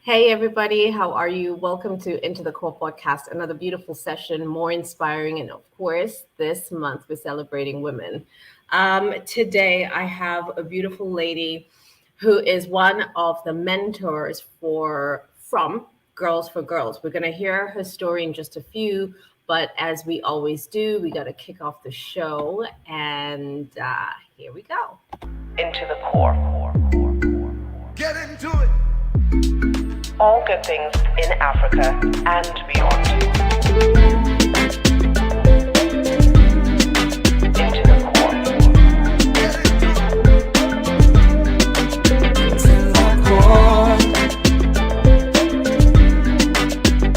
Hey, everybody, how are you? Welcome to Into the Core podcast, another beautiful session, more inspiring. And of course, this month we're celebrating women. Today, I have a beautiful lady who is one of the mentors from Girls for Girls. We're going to hear her story in just a few, but as we always do, we got to kick off the show. And here we go. Into the Core. Get into it. All good things in Africa and beyond. Into the core. Into the core.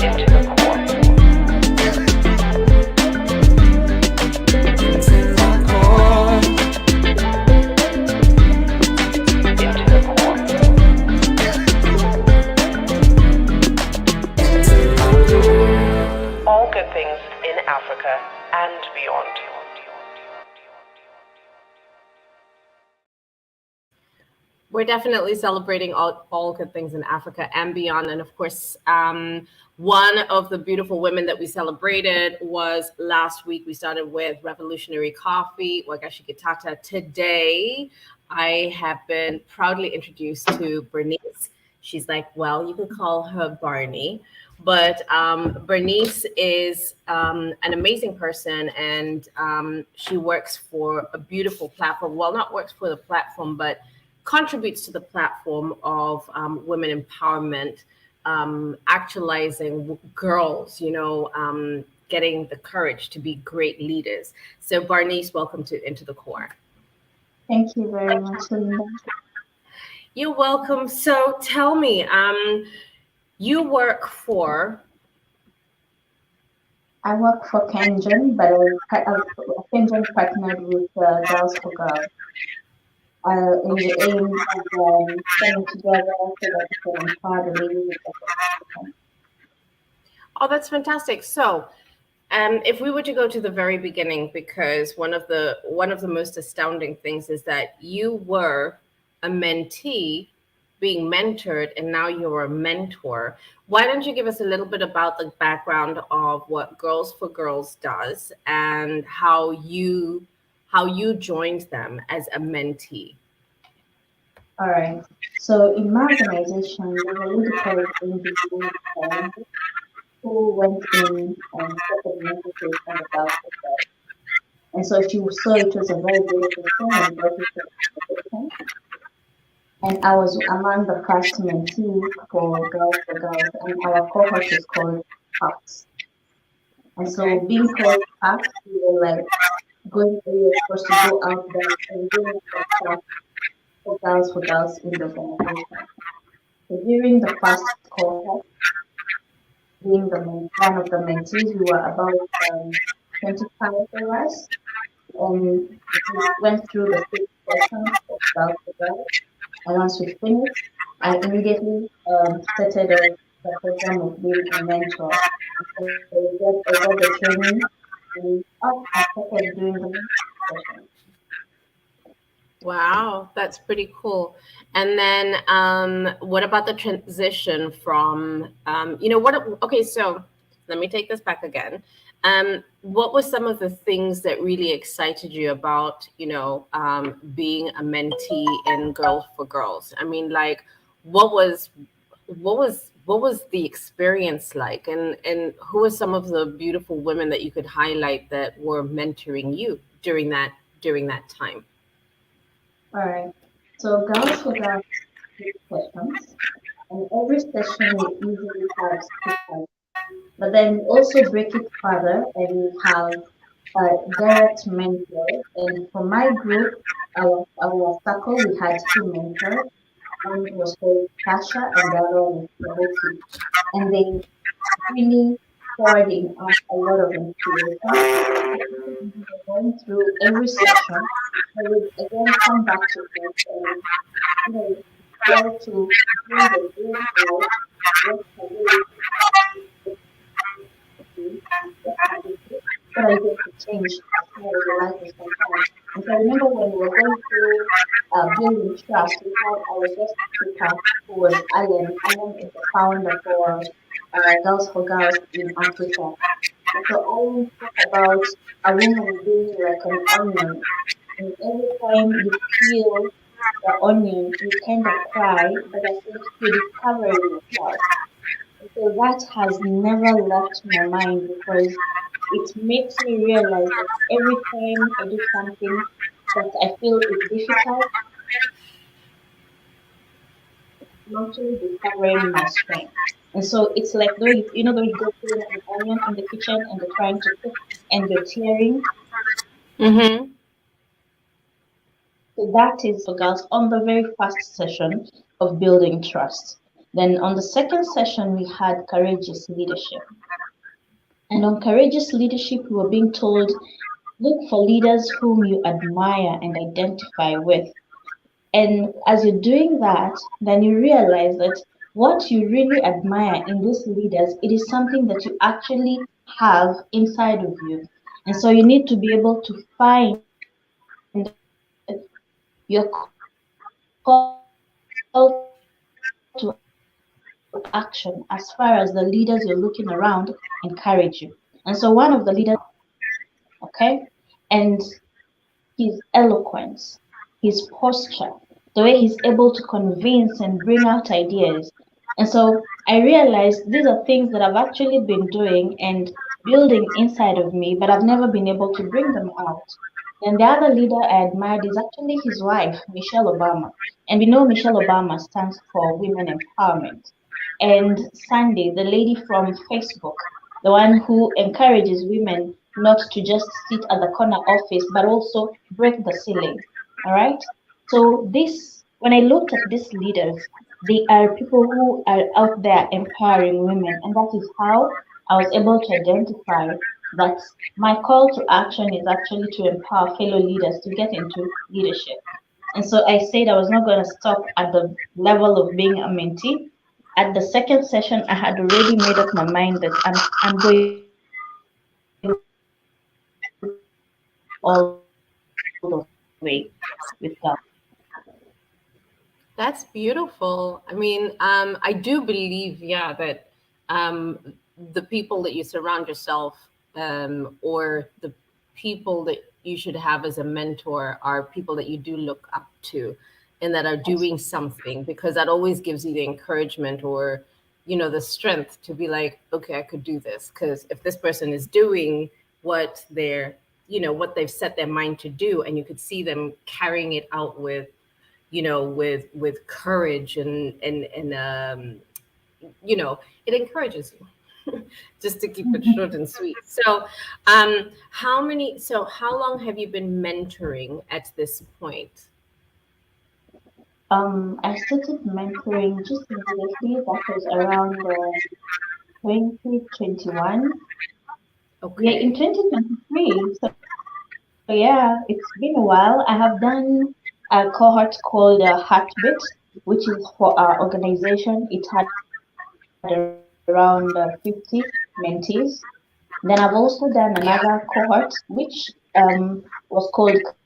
Into the core. Into the core. Into the core. All good things in Africa and beyond. We're definitely celebrating all good things in Africa and beyond. And of course, one of the beautiful women that we celebrated was last week. We started with Revolutionary Coffee, Wagashi Gitata. Today, I have been proudly introduced to Bernice. She's like, well, you could call her Barney. But Bernice is an amazing person, and she works for a beautiful platform. Well, not works for the platform, but contributes to the platform of women empowerment, actualizing girls, getting the courage to be great leaders. So, Barnice, welcome to Into the Core. Thank you very much, Linda. You're welcome. So, tell me, you work for. I work for Kenjan, but Kenjan partnered with Girls for Girls in the aim of coming together so that we can empower the ladies of Africa. Oh, that's fantastic. So, if we were to go to the very beginning, because one of the most astounding things is that you were a mentee being mentored, and now you're a mentor. Why don't you give us a little bit about the background of what Girls for Girls does and how you joined them as a mentee? All right. So in my organization, we were really individuals who went in and started mentorship on the Girls for Girls. And so she saw it was a very beautiful thing and brought it to the organization. And I was among the first mentees for Girls, and our cohort is called PAX. And so, being called PAX, we were like we were supposed to go out there and doing stuff for girls in the organization. So, during the first cohort, being one of the mentees, we were about 25 of us, and we went through the 6 sessions of Girls for Girls. And once we finished, I immediately started the program of being a mentor. So I got the training, and I started doing the session. Wow, that's pretty cool. And then, what about the transition from, okay, so let me take this back again. What were some of the things that really excited you about, being a mentee in Girls for Girls? I mean, like, what was the experience like, and who were some of the beautiful women that you could highlight that were mentoring you during that time? All right. So girls will have 6 sessions, and every session we usually have speakers. But then we also break it further, and we have direct mentors. And for my group, our circle, we had 2 mentors. One was called Tasha, and the other one was Kabuki. And they really poured in us a lot of inspiration. We were going through every session, I would again come back to it and try to bring the dream out. What can we do? What can we do? What I get to change how your life is sometimes. And so I remember when we were going through building trust, we had our guest speaker who was Alan. Alan is the founder for Girls for Girls in Africa. And so Alan talked about a woman being like an onion. And every time you peel the onion, you kind of cry, but I think you're discovering yourself. And so that has never left my mind because it makes me realize that every time I do something that I feel is difficult, I'm actually discovering my strength. And so it's like though you know though you go through an onion in the kitchen and you're trying to cook and you're tearing. Mm-hmm. So that is for girls on the very first session of building trust. Then on the second session we had courageous leadership. And on courageous leadership we were being told look for leaders whom you admire and identify with. And as you're doing that, then you realize that what you really admire in these leaders, it is something that you actually have inside of you. And so you need to be able to find your call to action as far as the leaders you're looking around encourage you. And so one of the leaders okay? And his eloquence, his posture, the way he's able to convince and bring out ideas. And so I realized these are things that I've actually been doing and building inside of me, but I've never been able to bring them out. Then the other leader I admired is actually his wife, Michelle Obama. And we know Michelle Obama stands for women empowerment. And Sandy, the lady from Facebook, the one who encourages women not to just sit at the corner office, but also break the ceiling. All right. So this, when I looked at these leaders, they are people who are out there empowering women, and that is how I was able to identify that my call to action is actually to empower fellow leaders to get into leadership. And so I said I was not going to stop at the level of being a mentee. At the second session, I had already made up my mind that I'm going all the way with God. That's beautiful. I mean, I do believe, yeah, that um, the people that you surround yourself or the people that you should have as a mentor are people that you do look up to and that are doing something, because that always gives you the encouragement or, the strength to be like, okay, I could do this. Because if this person is doing what what they've set their mind to do, and you could see them carrying it out with with courage and it encourages you just to keep it short and sweet. So how long have you been mentoring at this point? I started mentoring just immediately. That was around 2021. Yeah, in Okay. 2023. So yeah, it's been a while. I have done a cohort called Heartbeat, which is for our organization. It had around 50 mentees. Then I've also done another cohort, which was called Courageous Leadership.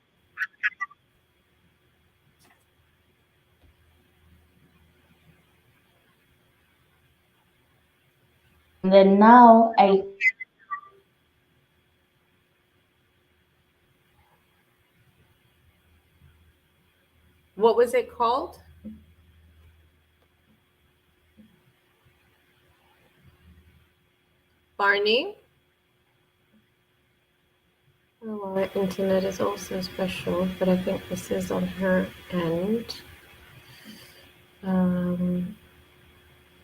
And then now I What was it called? Barney? Oh, well, the internet is also special, but I think this is on her end. Um,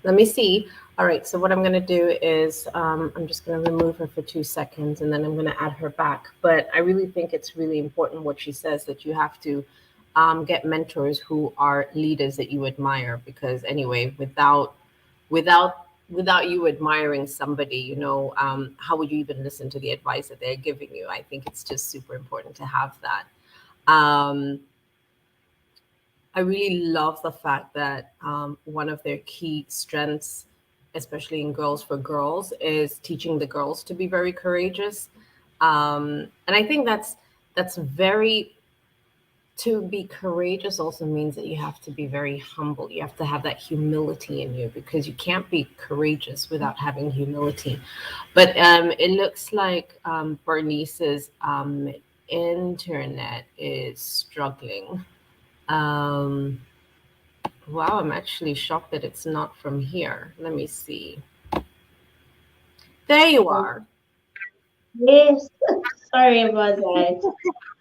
Let me see. All right. So what I'm going to do is I'm just going to remove her for 2 seconds and then I'm going to add her back. But I really think it's really important what she says, that you have to get mentors who are leaders that you admire, because anyway, without you admiring somebody, how would you even listen to the advice that they're giving you? I think it's just super important to have that. Um, I really love the fact that one of their key strengths, especially in Girls for Girls, is teaching the girls to be very courageous. And I think that's very to be courageous also means that you have to be very humble. You have to have that humility in you because you can't be courageous without having humility. But it looks like Bernice's internet is struggling. Um, wow, I'm actually shocked that it's not from here. Let me see. There you Oh, are. yes. Sorry about that.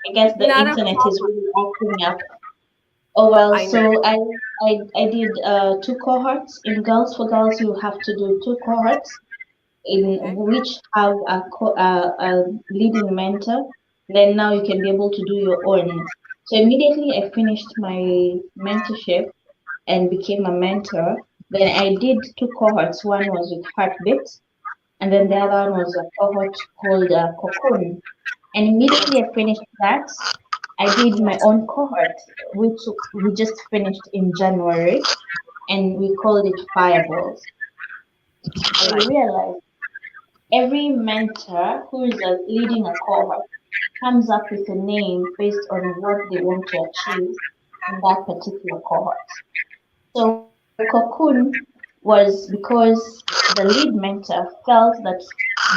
I guess the Not a internet is problem. really acting up. Oh well, I know. so I did two cohorts. In Girls for Girls, you have to do two cohorts in Okay. which have a leading mentor. Then now you can be able to do your own. So immediately I finished my mentorship and became a mentor. Then I did two cohorts. One was with Heartbeat, and then the Hmm. other one was a cohort called Cocoon. And immediately I finished that, I did my Yes, own cohort, which we just finished in January, and we called it Fireballs. I I like it. realized every mentor who is leading a cohort comes up with a name based on what they want to achieve in that particular cohort. So Cocoon was because the lead mentor felt that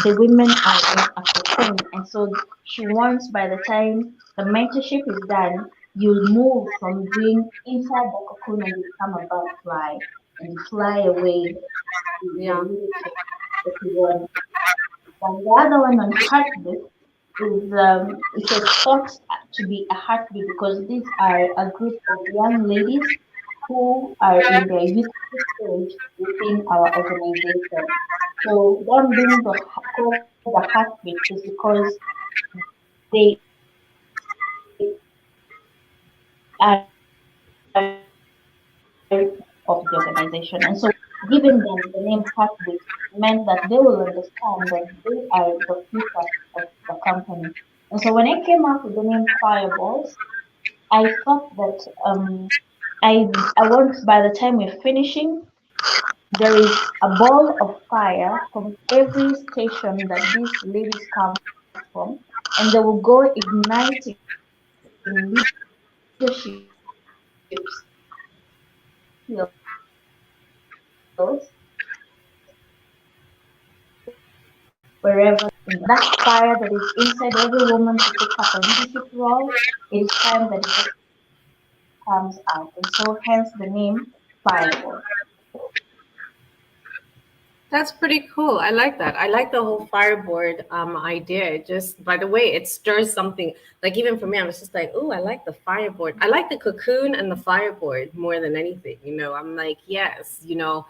the women are in a cocoon, and so she wants by the time the mentorship is done, you'll move from being inside the cocoon and you become a butterfly and you fly away to the Yeah. leadership that you want. And the other one on heartbeat is it was thought to be a heartbeat because these are a group of young ladies who are in their youthful stage within our organization. So them being called the heartbeat is because they are of the organization. And so giving them the name heartbeat meant that they will understand that they are the future of the company. And so when I came up with the name Fireballs, I thought that I want by the time we're finishing, there is a ball of fire from every station that these ladies come from, and they will go igniting leadership skills wherever that fire that is inside every woman to take up a leadership role, it is time that it just comes out. And so hence the name Fireball. That's pretty cool. I like that. I like the whole fireboard idea. It just, by the way, it stirs something. Like even for me, I was just like, oh, I like the fireboard. I like the cocoon and the fireboard more than anything. I'm like, yes, you're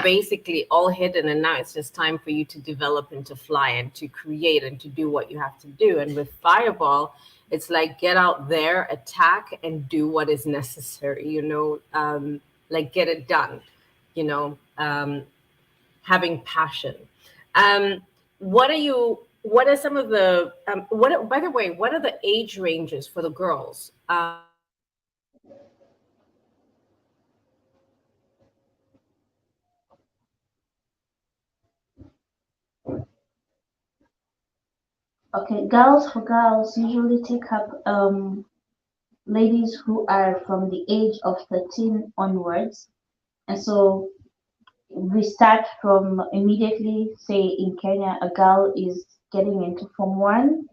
basically all hidden, and now it's just time for you to develop and to fly and to create and to do what you have to do. And with fireball, it's like get out there, attack, and do what is necessary. Like get it done. You know. Having passion. Um, what are some of the, by the way, what are the age ranges for the girls? Okay, Girls for Girls usually take up ladies who are from the age of 13 onwards. And so we start from immediately, say in Kenya, a girl is getting into Form 1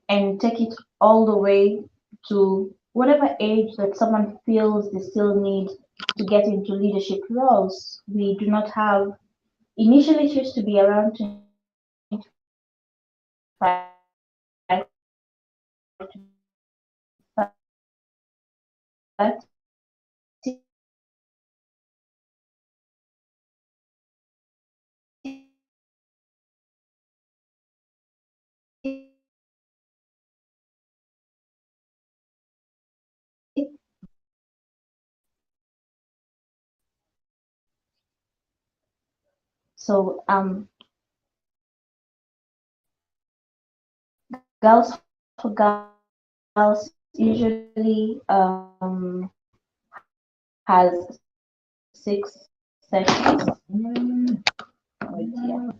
and take it all the way to whatever age that someone feels they still need to get into leadership roles. We do not have, initially it used to be around 25 to 30. So Girls for Girls usually has 6 sessions. Wait, yeah.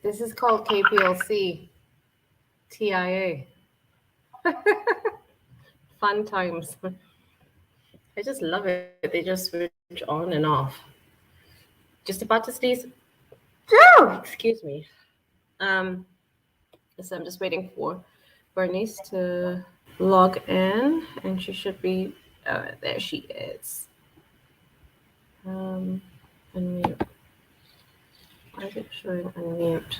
This is called KPLC, TIA. Fun times. I just love it. They just switch on and off. Just about to sneeze. Oh, excuse me. Um, so I'm just waiting for Bernice to log in, and she should be. There she is. Um, unmute. Why is it showing unmute?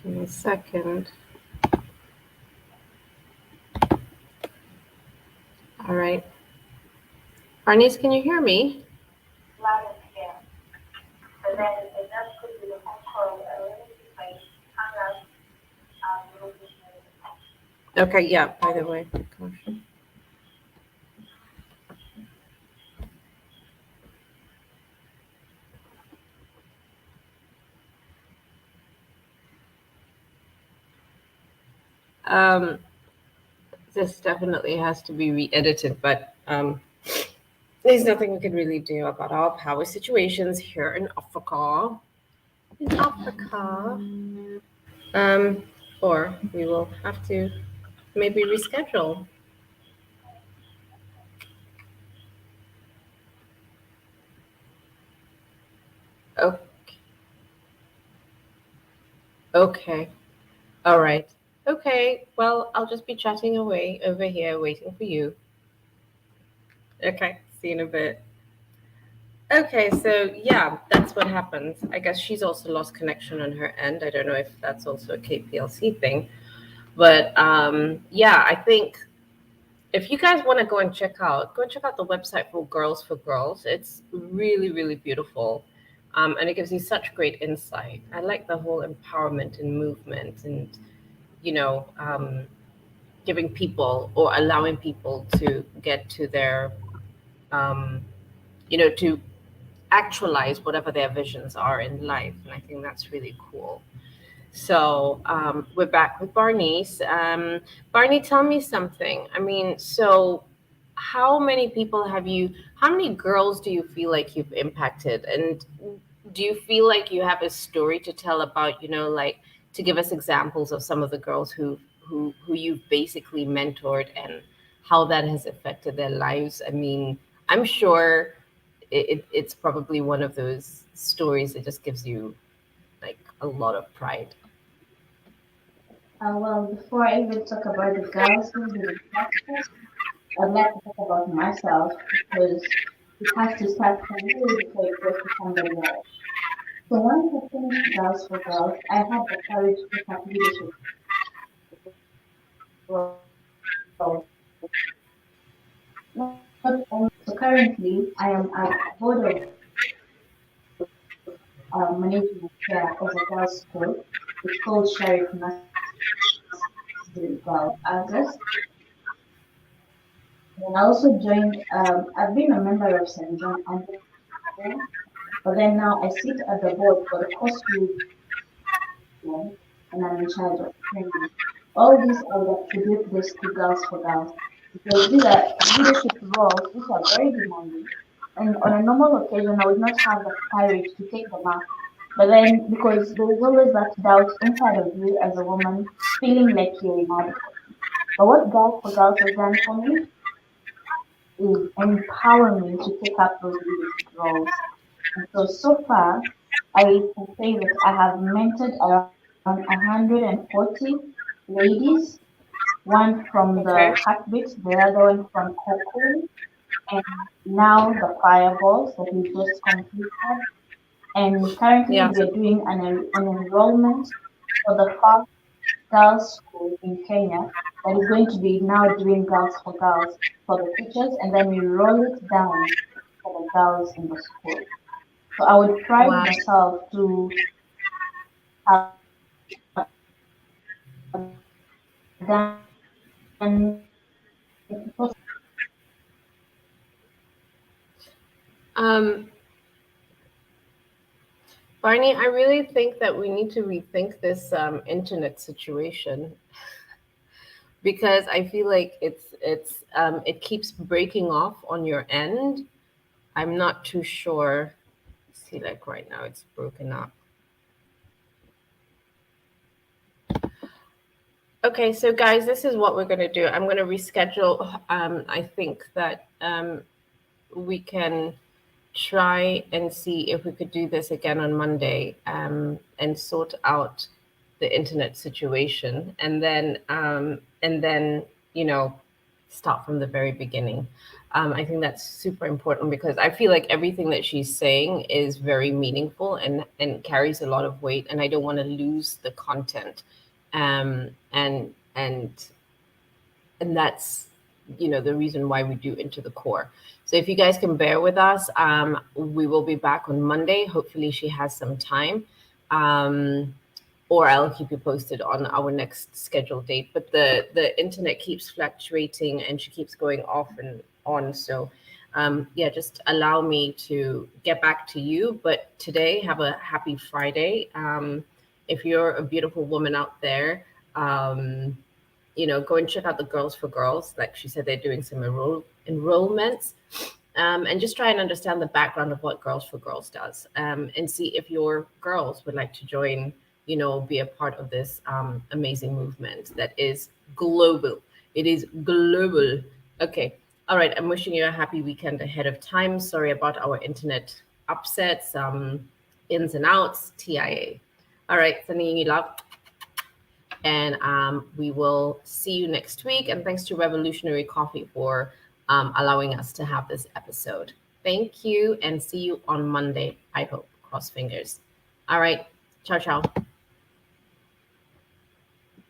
Give me a second. All right. Bernice, can you hear me? Loud and clear. But then it does put you the phone call a little bit like hang out location. Okay, yeah, by the way. Gosh. Um, this definitely has to be re-edited, but there's nothing we can really do about our power situations here in Africa. In Africa. Um, or we will have to maybe reschedule. Oh, okay. All right. Okay. Well, I'll just be chatting away over here, waiting for you. Okay. See you in a bit. Okay, so yeah, that's what happens. I guess she's also lost connection on her end. I don't know if that's also a KPLC thing, but yeah, I think if you guys want to go and check out the website for Girls for Girls. It's really, really beautiful, and it gives you such great insight. I like the whole empowerment and movement, and you know, giving people or allowing people to get to their, um, to actualize whatever their visions are in life. And I think that's really cool. So we're back with Barney's. Barney, tell me something. I mean, so how many girls do you feel like you've impacted? And do you feel like you have a story to tell about, like to give us examples of some of the girls who you've basically mentored and how that has affected their lives? I mean, I'm sure it's probably one of those stories that just gives you like a lot of pride. Well, before I even talk about the girls who've been impacted, I'd like to talk about myself because it has to start from me before it goes to somebody else. So once I finished Girls for Girls, I had the courage to take up leadership roles. Not only so currently I am at board of management here of a girls' school. It's called Sheriff Nursery Girls August. And I also joined. I've been a member of St. John Anglican before, but then now I sit at the board for the course and I'm in charge of training. All these I would attribute this to Girls for Girls because these are leadership roles which are very demanding. And on a normal occasion, I would not have the courage to take them up. But then, because there is always that doubt inside of you as a woman, feeling like you're inadequate. But what Girls for Girls has done for me is empower me to take up those leadership roles. And so far, I can say that I have mentored around 140 ladies, one from the Okay. Heartbeat, the other one from Cocoon, and now the Fireballs that we just completed. And currently, Yeah. we are doing an enrollment for the first girls' school in Kenya that is going to be now doing Girls for Girls for the teachers, and then we roll it down for the girls in the school. So I would pride Wow. myself to have done Um, Barney, I really think that we need to rethink this internet situation because I feel like it keeps breaking off on your end. I'm not too sure. see like right now it's broken up. Okay, so guys, this is what we're going to do. I'm going to reschedule. I think that we can try and see if we could do this again on Monday, and sort out the internet situation, and then start from the very beginning. I think that's super important because I feel like everything that she's saying is very meaningful and carries a lot of weight, and I don't want to lose the content. Um, and and and that's the reason why we do Into the Core. So if you guys can bear with us, we will be back on Monday. Hopefully she has some time, or I'll keep you posted on our next scheduled date. But the internet keeps fluctuating and she keeps going off and on. So yeah, just allow me to get back to you. But today, have a happy Friday. If you're a beautiful woman out there, go and check out the Girls for Girls. Like she said, they're doing some enrollments, and just try and understand the background of what Girls for Girls does, and see if your girls would like to join, be a part of this amazing movement that is global. It is global. Okay. All right. I'm wishing you a happy weekend ahead of time. Sorry about our internet upsets, ins and outs, TIA. All right. Sending you love. And we will see you next week. And thanks to Revolutionary Coffee for allowing us to have this episode. Thank you, and see you on Monday, I hope. Cross fingers. All right. Ciao, ciao.